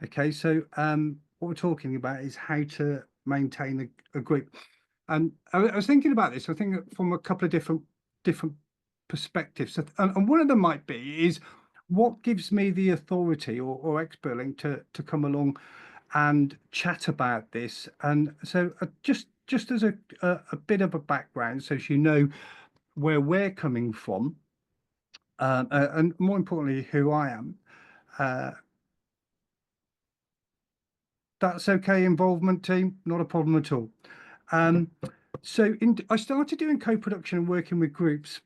Okay, so what we're talking about is how to maintain a group. And I was thinking about this. I think from a couple of different perspectives. And one of them might be is what gives me the authority or expert link to come along and chat about this. And so just as a bit of a background, so as you know where we're coming from, and more importantly, who I am. Uh, that's okay, involvement team, not a problem at all. So I started doing co-production and working with groups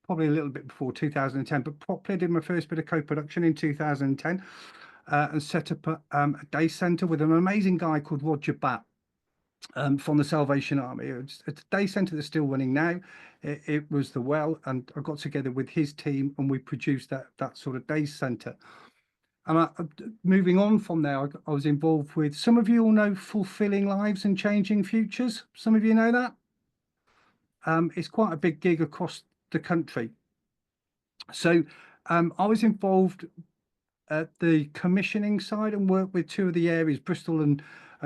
probably a little bit before 2010, but properly did my first bit of co-production in 2010 and set up a day centre with an amazing guy called Roger Batt from the Salvation Army. It's a day centre that's still running now. It was the Well, and I got together with his team and we produced that sort of day centre. And moving on from there, I was involved with, some of you all know Fulfilling Lives and Changing Futures. Some of you know that. It's quite a big gig across the country. So I was involved at the commissioning side and worked with two of the areas, Bristol and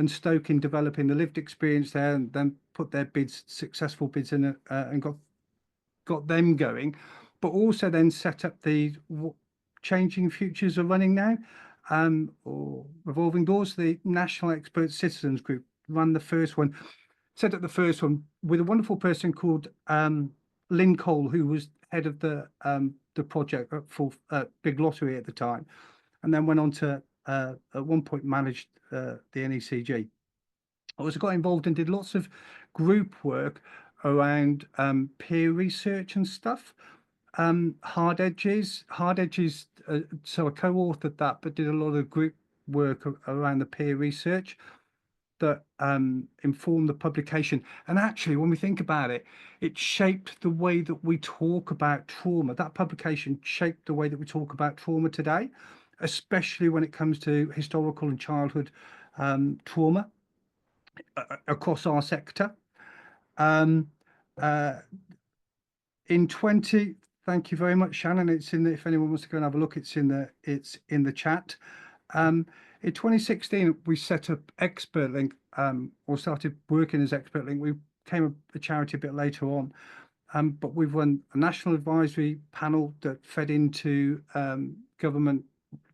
Stoke, in developing the lived experience there, and then put their successful bids in and got them going, but also then set up the Changing Futures are running now, or Revolving Doors. The National Expert Citizens Group ran the first one, set up the first one with a wonderful person called Lynn Cole, who was head of the project for Big Lottery at the time, and then went on to at one point managed the NECG. I also got involved and did lots of group work around peer research and stuff. Hard Edges, so I co-authored that, but did a lot of group work around the peer research that informed the publication. And actually, when we think about it, it shaped the way that we talk about trauma. That publication shaped the way that we talk about trauma today, especially when it comes to historical and childhood trauma across our sector. In 20, thank you very much, Shannon. It's in the, if anyone wants to go and have a look, it's in the chat. In 2016, we set up ExpertLink, or started working as ExpertLink. We became a charity a bit later on, but we've run a national advisory panel that fed into government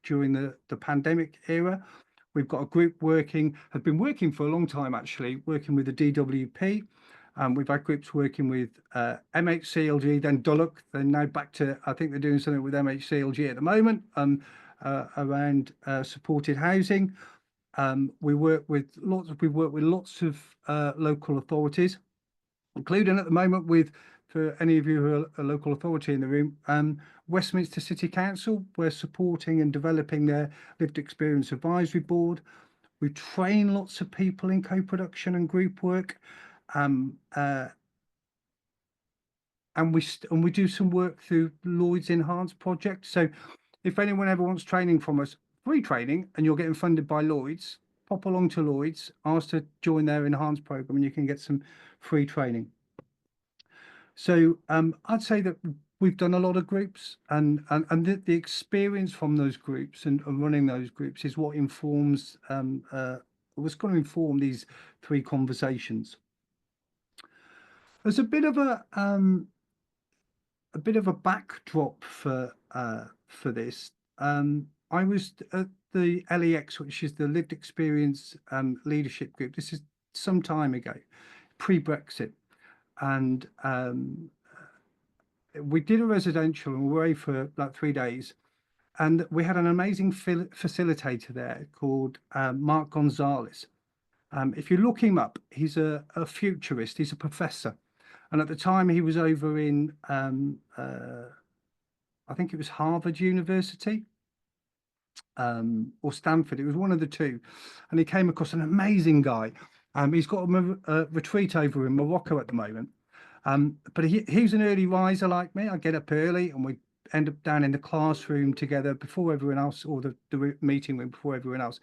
during the pandemic era. We've got a group have been working for a long time, actually, working with the DWP. We've had groups working with MHCLG, then Dulloch, then now back to, I think they're doing something with MHCLG at the moment, around supported housing. We work with lots of local authorities, including at the moment with, for any of you who are a local authority in the room, Westminster City Council. We're supporting and developing their lived experience advisory board. We train lots of people in co-production and group work. And we do some work through Lloyd's Enhanced project. So if anyone ever wants training from us, free training, and you're getting funded by Lloyd's, pop along to Lloyd's, ask to join their enhanced program, and you can get some free training. So I'd say that we've done a lot of groups, and the experience from those groups and running those groups is what informs what's going to inform these three conversations. There's a bit of a backdrop for this. I was at the LEX, which is the Lived Experience Leadership Group. This is some time ago, pre-Brexit, and we did a residential and we were away for like 3 days, and we had an amazing facilitator there called Mark Gonzalez. If you look him up, he's a futurist. He's a professor. And at the time, he was over in, I think it was Harvard University or Stanford. It was one of the two. And he came across an amazing guy. He's got a retreat over in Morocco at the moment. But he's an early riser like me. I get up early and we end up down in the classroom together before everyone else, or the meeting room before everyone else,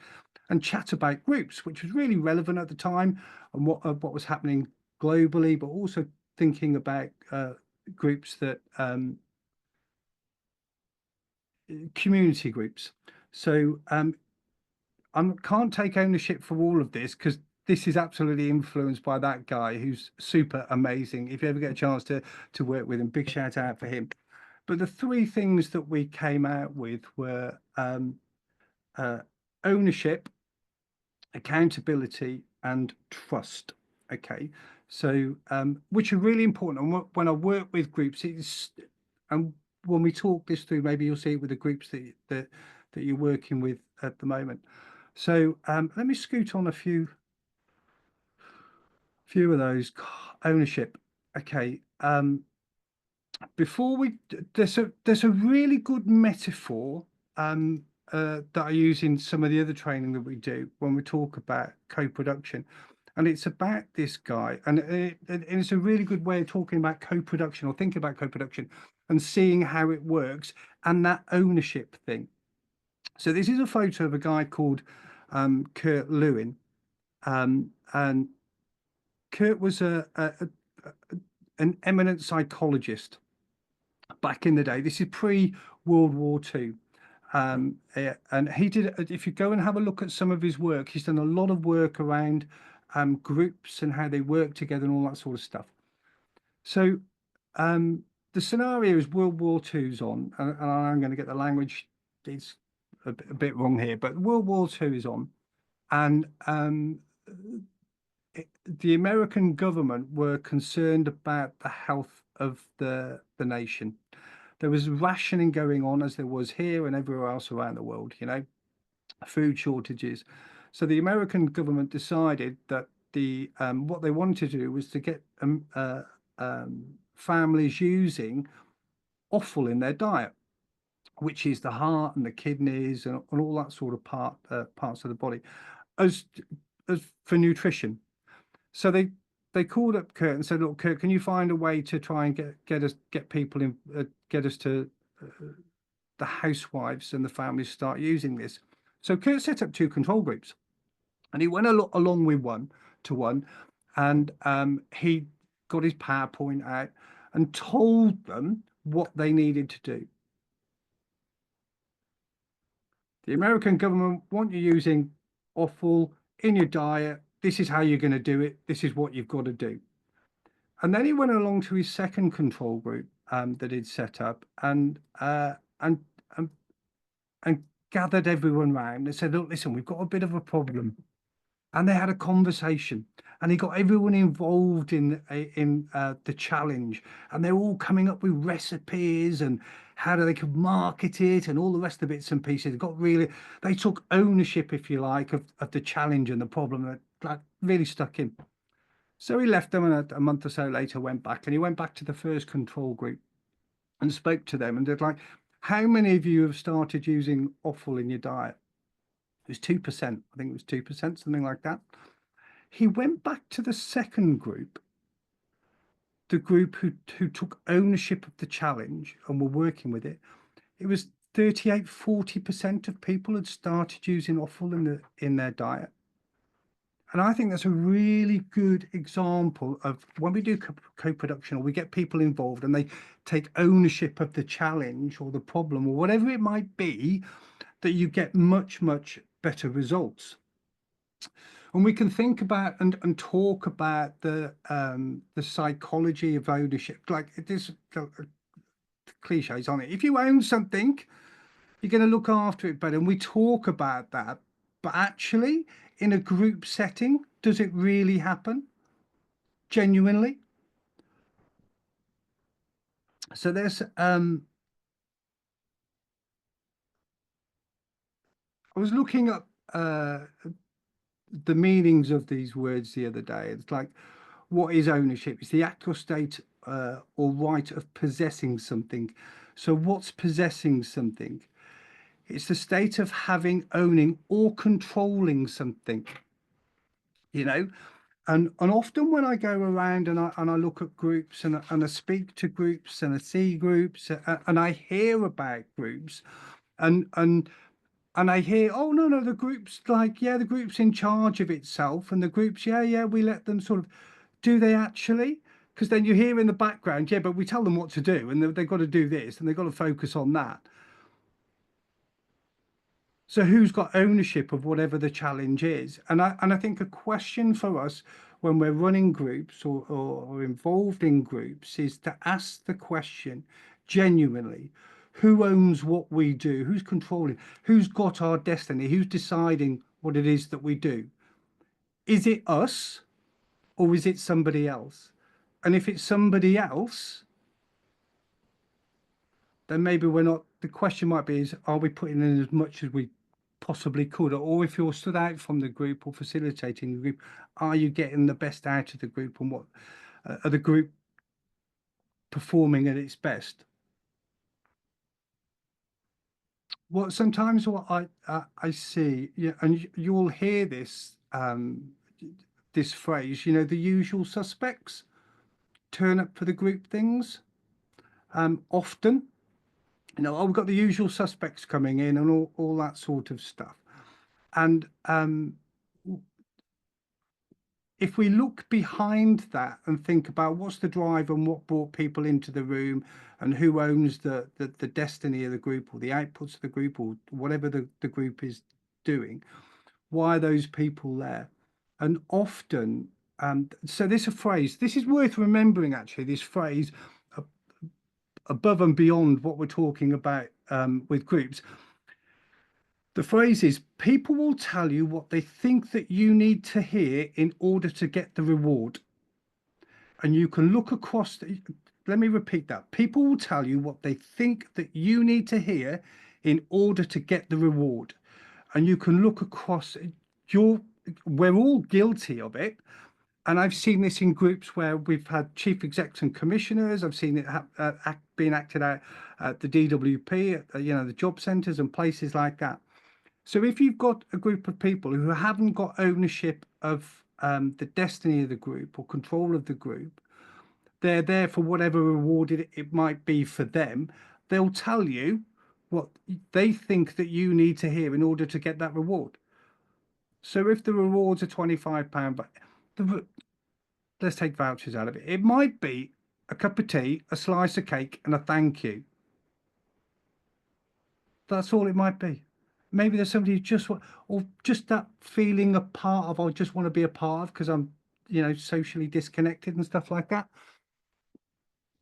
and chat about groups, which was really relevant at the time and what was happening globally, but also thinking about groups that community groups. So can't take ownership for all of this because this is absolutely influenced by that guy who's super amazing. If you ever get a chance to work with him, big shout out for him. But the three things that we came out with were uh, ownership, accountability, and trust. Okay, so which are really important. And when I work with groups, it's and when we talk this through, maybe you'll see it with the groups that you're working with at the moment. So let me scoot on a few of those. Ownership. Okay. Before we there's a really good metaphor that I use in some of the other training that we do when we talk about co-production, and it's about this guy, and it's a really good way of talking about co-production or thinking about co-production and seeing how it works and that ownership thing. So this is a photo of a guy called Kurt Lewin, and Kurt was an eminent psychologist back in the day. This is pre-World War II. And he did, if you go and have a look at some of his work, he's done a lot of work around groups and how they work together and all that sort of stuff. So the scenario is World War II's on, and I'm going to get the language, it's a bit wrong here, but World War II is on, and the American government were concerned about the health of the nation. There was rationing going on as there was here and everywhere else around the world, food shortages. So the American government decided that the what they wanted to do was to get families using offal in their diet, which is the heart and the kidneys and all that sort of parts of the body, as for nutrition. So they called up Kurt and said, "Look, Kurt, can you find a way to try and get people in, get us to the housewives and the families start using this?" So Kurt set up two control groups, and he went along with one to one, and he got his PowerPoint out and told them what they needed to do. The American government want you using offal in your diet. This is how you're going to do it. This is what you've got to do. And then he went along to his second control group that he'd set up and gathered everyone round and said, "Look, listen, we've got a bit of a problem." And they had a conversation, and he got everyone involved in the challenge, and they're all coming up with recipes and how they could market it and all the rest of the bits and pieces. They took ownership, if you like, of the challenge and the problem that like really stuck in. So he left them, and a month or so later went back, and he went back to the first control group and spoke to them, and they're like, "How many of you have started using offal in your diet?" It was 2%. I think it was 2%, something like that. He went back to the second group, the group who took ownership of the challenge and were working with it. It was 38, 40% of people had started using offal in their diet. And I think that's a really good example of when we do co-production or we get people involved and they take ownership of the challenge or the problem or whatever it might be, that you get much, much better results. And we can think about and talk about the psychology of ownership. Like this cliches on it. If you own something, you're going to look after it better. And we talk about that. But actually, in a group setting, does it really happen? Genuinely? So there's I was looking up the meanings of these words the other day. It's like, what is ownership? It's the act or state or right of possessing something. So what's possessing something? It's the state of having, owning, or controlling something, you know? And often when I go around and I look at groups and I speak to groups and I see groups and I hear about groups and I hear, "Oh, no, the group's like, yeah, the group's in charge of itself, and the group's, yeah, we let them sort of," do they actually? Because then you hear in the background, "Yeah, but we tell them what to do, and they've got to do this, and they've got to focus on that." So who's got ownership of whatever the challenge is? And I think a question for us when we're running groups or involved in groups is to ask the question genuinely, who owns what we do? Who's controlling? Who's got our destiny? Who's deciding what it is that we do? Is it us or is it somebody else? And if it's somebody else, then maybe we're not. The question might be is, are we putting in as much as we possibly could? Or if you're stood out from the group or facilitating the group, are you getting the best out of the group, and what are the group performing at its best? What sometimes what I see, yeah, and you'll hear this this phrase, the usual suspects turn up for the group things. Often, oh, we've got the usual suspects coming in and all that sort of stuff. And if we look behind that and think about what's the drive and what brought people into the room and who owns the destiny of the group or the outputs of the group or whatever the group is doing, why are those people there? And often, so this a phrase, this is worth remembering actually, this phrase, above and beyond what we're talking about with groups. The phrase is, people will tell you what they think that you need to hear in order to get the reward. And you can look across, let me repeat that. People will tell you what they think that you need to hear in order to get the reward. And you can look across, we're all guilty of it. And I've seen this in groups where we've had chief execs and commissioners. I've seen it being acted out at the DWP, the job centres and places like that. So if you've got a group of people who haven't got ownership of the destiny of the group or control of the group, they're there for whatever reward it might be for them. They'll tell you what they think that you need to hear in order to get that reward. So if the rewards are £25, but let's take vouchers out of it. It might be a cup of tea, a slice of cake, and a thank you. That's all it might be. Maybe there's somebody who just want, or just that feeling a part of, I just want to be a part of because I'm, socially disconnected and stuff like that.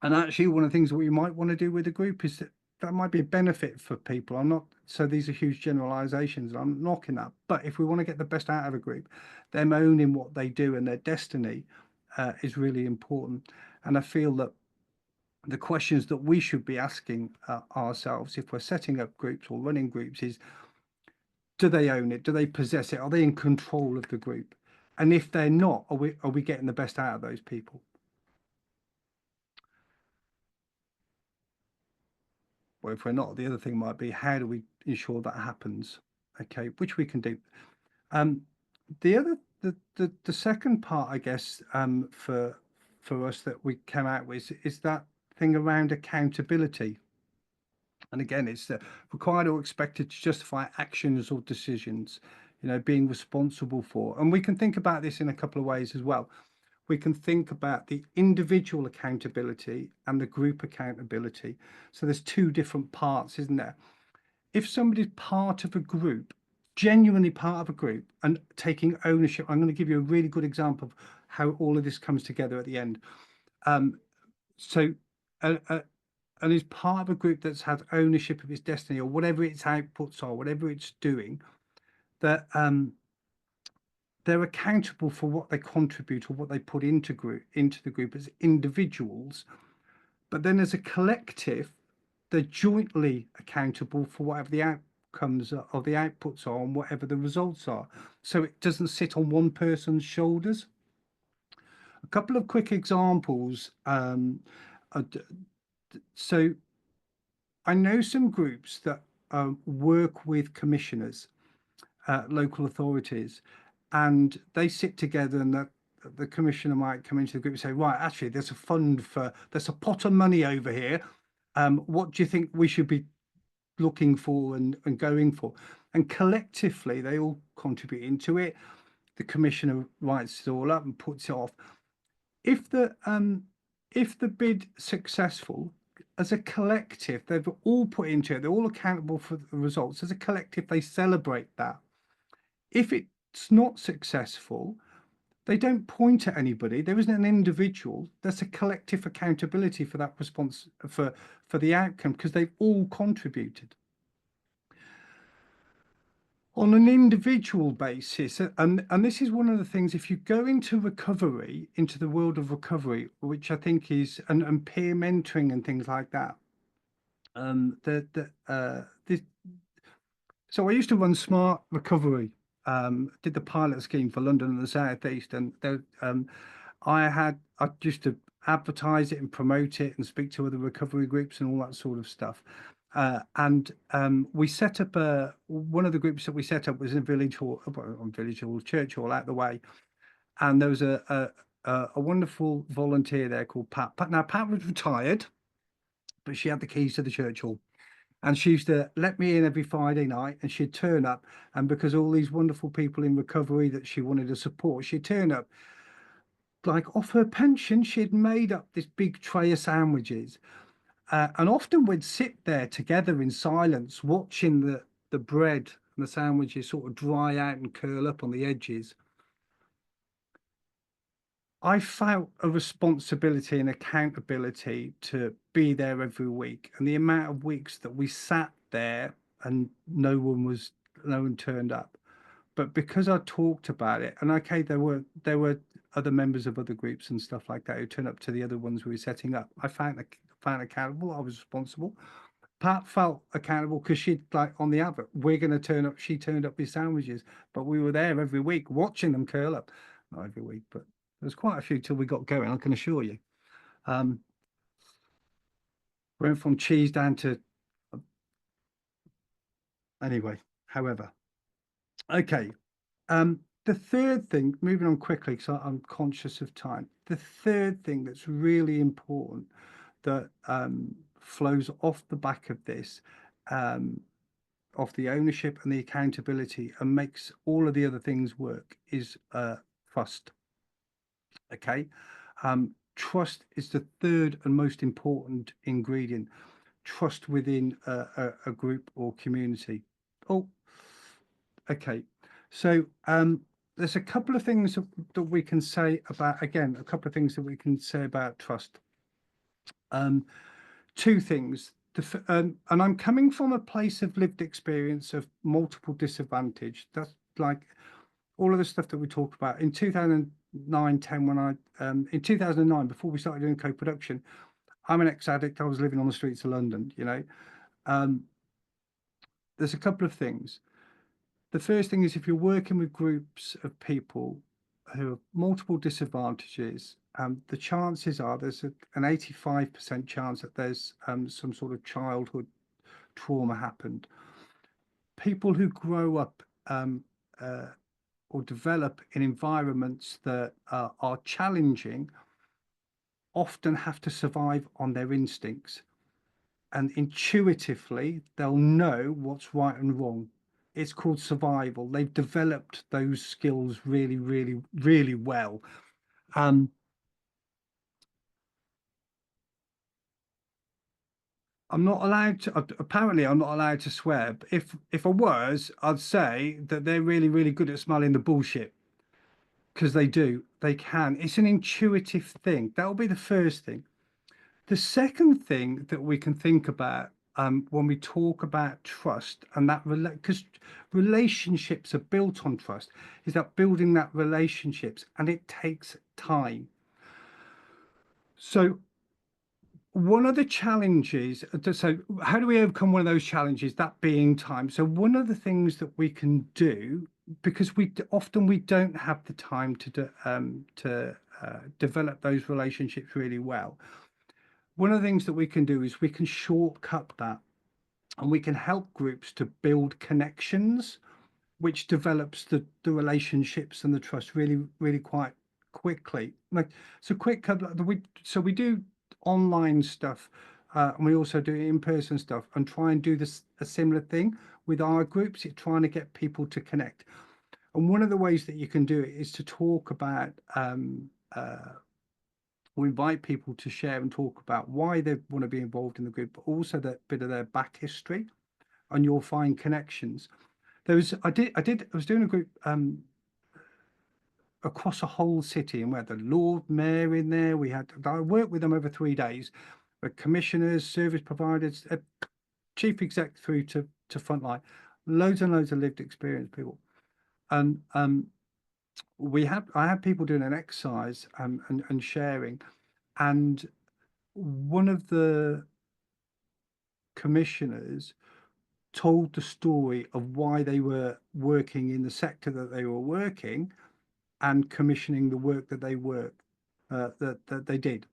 And actually, one of the things that we might want to do with the group is that might be a benefit for people. I'm not, so these are huge generalizations, and I'm knocking that. But if we want to get the best out of a group, them owning what they do and their destiny is really important. And I feel that the questions that we should be asking ourselves if we're setting up groups or running groups is, do they own it? Do they possess it? Are they in control of the group? And if they're not, are we getting the best out of those people? Or if we're not, the other thing might be, how do we ensure that happens? Okay, which we can do. The other, the second part, I guess, for us that we came out with is that thing around accountability. And again, it's required or expected to justify actions or decisions, being responsible for. And we can think about this in a couple of ways as well. We can think about the individual accountability and the group accountability. So there's two different parts, isn't there? If somebody's part of a group, genuinely part of a group and taking ownership, I'm going to give you a really good example of how all of this comes together at the end. So and is part of a group that's had ownership of its destiny or whatever its outputs are, whatever it's doing, that they're accountable for what they contribute or what they put into the group as individuals, but then as a collective, they're jointly accountable for whatever the outcomes or the outputs are and whatever the results are. So it doesn't sit on one person's shoulders. A couple of quick examples. So I know some groups that work with commissioners, local authorities, and they sit together and the commissioner might come into the group and say, right, actually, there's a pot of money over here. What do you think we should be looking for and going for? And collectively, they all contribute into it. The commissioner writes it all up and puts it off. If the bid successful, as a collective, they've all put into it, they're all accountable for the results. As a collective, they celebrate that. If it's not successful, they don't point at anybody. There isn't an individual. There's a collective accountability for that response, for the outcome, because they've all contributed. On an individual basis, and this is one of the things, if you go into recovery, into the world of recovery, which I think is, and peer mentoring and things like that, this, so I used to run Smart Recovery, did the pilot scheme for London and the South East, and there, I used to advertise it and promote it and speak to other recovery groups and all that sort of stuff. And we set up one of the groups that we set up was in a village hall, church hall out the way, and there was a wonderful volunteer there called Pat. Now Pat was retired, but she had the keys to the church hall. And she used to let me in every Friday night, and she'd turn up. And because all these wonderful people in recovery that she wanted to support, she'd turn up. Like off her pension, she'd made up this big tray of sandwiches. And often we'd sit there together in silence, watching the bread and the sandwiches sort of dry out and curl up on the edges. I felt a responsibility and accountability to be there every week. And the amount of weeks that we sat there and no one turned up. But because I talked about it, and okay, there were other members of other groups and stuff like that who turned up to the other ones we were setting up. I found accountable. I was responsible. Pat felt accountable because she'd like on the advert, we're going to turn up. She turned up with sandwiches, but we were there every week watching them curl up. Not every week, but there's quite a few till we got going, I can assure you. Went from cheese down to anyway, however. Okay. The third thing, moving on quickly, because I'm conscious of time. The third thing that's really important that flows off the back of this, of the ownership and the accountability, and makes all of the other things work, is trust. Okay. Trust is the third and most important ingredient. Trust within a group or community. Oh, okay. So there's a couple of things that we can say about, again, a couple of things that we can say about trust. Two things. And I'm coming from a place of lived experience of multiple disadvantage. That's like all of the stuff that we talked about in 2009, 10, when in 2009, before we started doing co-production, I'm an ex-addict. I was living on the streets of London, you know. There's a couple of things. The first thing is, if you're working with groups of people who have multiple disadvantages, the chances are there's an 85% chance that there's some sort of childhood trauma happened. People who grow up or develop in environments that are challenging often have to survive on their instincts, and intuitively they'll know what's right and wrong. It's called survival. They've developed those skills really, really, really well. I'm not allowed to, apparently I'm not allowed to swear, but if I was, I'd say that they're really, really good at smelling the bullshit, because they can. It's an intuitive thing. That'll be the first thing. The second thing that we can think about when we talk about trust, and that because relationships are built on trust, is that building that relationships, and it takes time. So one of the challenges, so how do we overcome one of those challenges, that being time? So one of the things that we can do, because we don't have the time to develop those relationships really well, one of the things that we can do is we can shortcut that, and we can help groups to build connections, which develops the relationships and the trust really, really quite quickly. Like, so quick, we do online stuff, and we also do in-person stuff, and try and do a similar thing with our groups. It's trying to get people to connect. And one of the ways that you can do it is to talk about we invite people to share and talk about why they want to be involved in the group, but also that bit of their back history, and you'll find connections. I was doing a group across a whole city, and we had the Lord Mayor in there. I worked with them over 3 days, but commissioners, service providers, chief exec through to frontline, loads and loads of lived experience people. And I had people doing an exercise and sharing, and one of the commissioners told the story of why they were working in the sector that they were working and commissioning the work that that they did.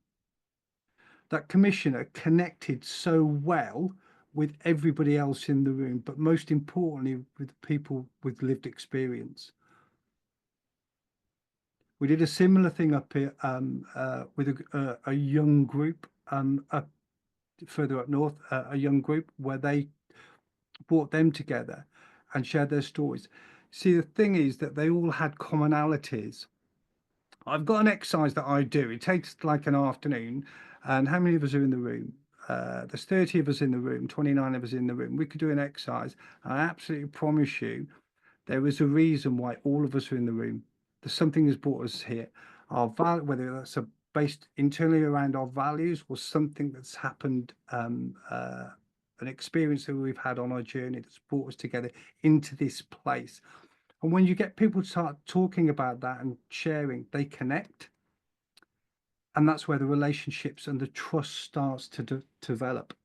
That commissioner connected so well with everybody else in the room, but most importantly with people with lived experience. We did a similar thing up here with a young group up further up north, a young group where they brought them together and shared their stories. See, the thing is that they all had commonalities. I've got an exercise that I do. It takes like an afternoon. And how many of us are in the room? There's 30 of us in the room, 29 of us in the room. We could do an exercise. I absolutely promise you, there is a reason why all of us are in the room. There's something that's brought us here. Our value, whether that's based internally around our values or something that's happened, an experience that we've had on our journey that's brought us together into this place. And when you get people to start talking about that and sharing, they connect. And that's where the relationships and the trust starts to develop.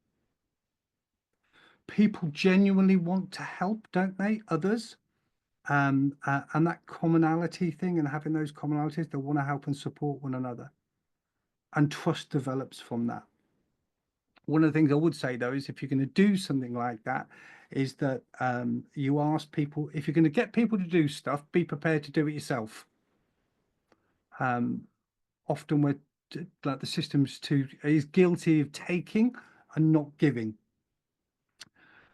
People genuinely want to help, don't they? Others. And that commonality thing and having those commonalities, they want to help and support one another. And trust develops from that. One of the things I would say, though, is if you're going to do something like that, is that you ask people, if you're going to get people to do stuff, be prepared to do it yourself. Often we're like the system's is guilty of taking and not giving.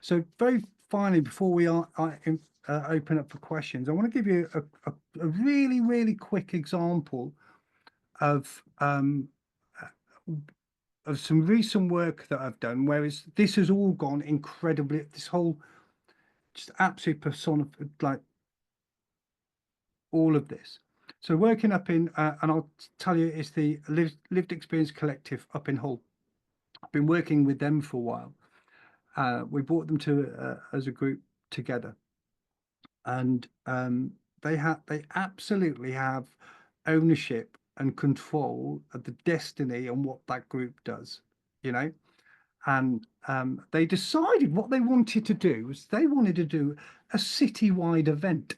So very finally, before we open up for questions, I want to give you a really, really quick example of some recent work that I've done, whereas this has all gone incredibly, this whole just absolute persona, like all of this. So working up in, and I'll tell you, it's the Lived Experience Collective up in Hull. I've been working with them for a while. We brought them to as a group together, and they absolutely have ownership and control of the destiny and what that group does, you know. And they decided what they wanted to do was they wanted to do a citywide event.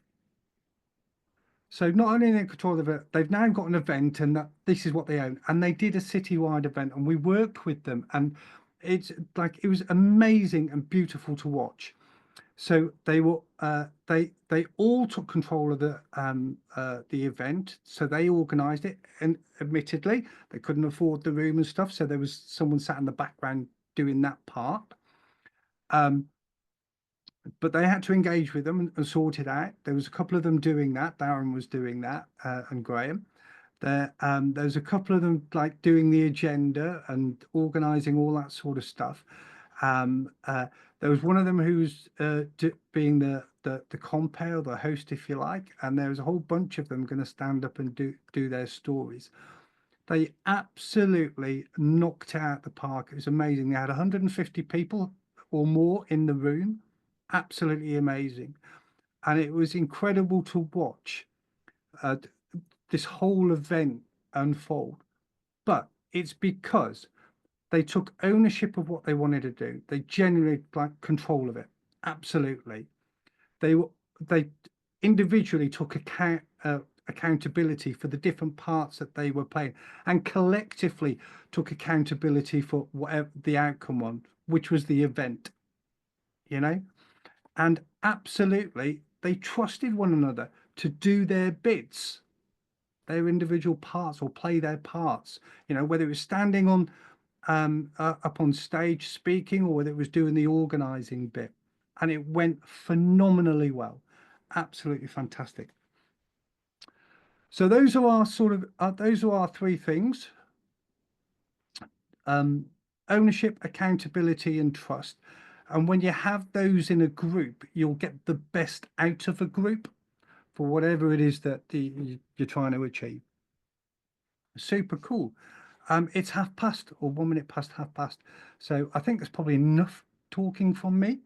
So not only in control of it, they've now got an event, and that this is what they own. And they did a citywide event, and we worked with them, and it's like it was amazing and beautiful to watch. So they were they all took control of the event. So they organised it, and admittedly they couldn't afford the room and stuff. So there was someone sat in the background doing that part. But they had to engage with them and sort it out. There was a couple of them doing that. Darren was doing that, and Graham. There's a couple of them like doing the agenda and organising all that sort of stuff. There was one of them who's being the compere, the host, if you like, and there was a whole bunch of them going to stand up and do their stories. They absolutely knocked out the park. It was amazing. They had 150 people or more in the room. Absolutely amazing. And it was incredible to watch this whole event unfold. But it's because they took ownership of what they wanted to do. They genuinely like control of it. Absolutely. They individually took accountability for the different parts that they were playing, and collectively took accountability for whatever the outcome was, which was the event, you know. And absolutely, they trusted one another to do their bits, their individual parts, or play their parts. You know, whether it was standing on up on stage speaking, or whether it was doing the organising bit, and it went phenomenally well. Absolutely fantastic. So those are our those are our three things. um, ownership, accountability, and trust. And when you have those in a group, you'll get the best out of a group for whatever it is that you're trying to achieve. Super cool. It's 1:30 or 1 minute past 1:30. So I think that's probably enough talking from me.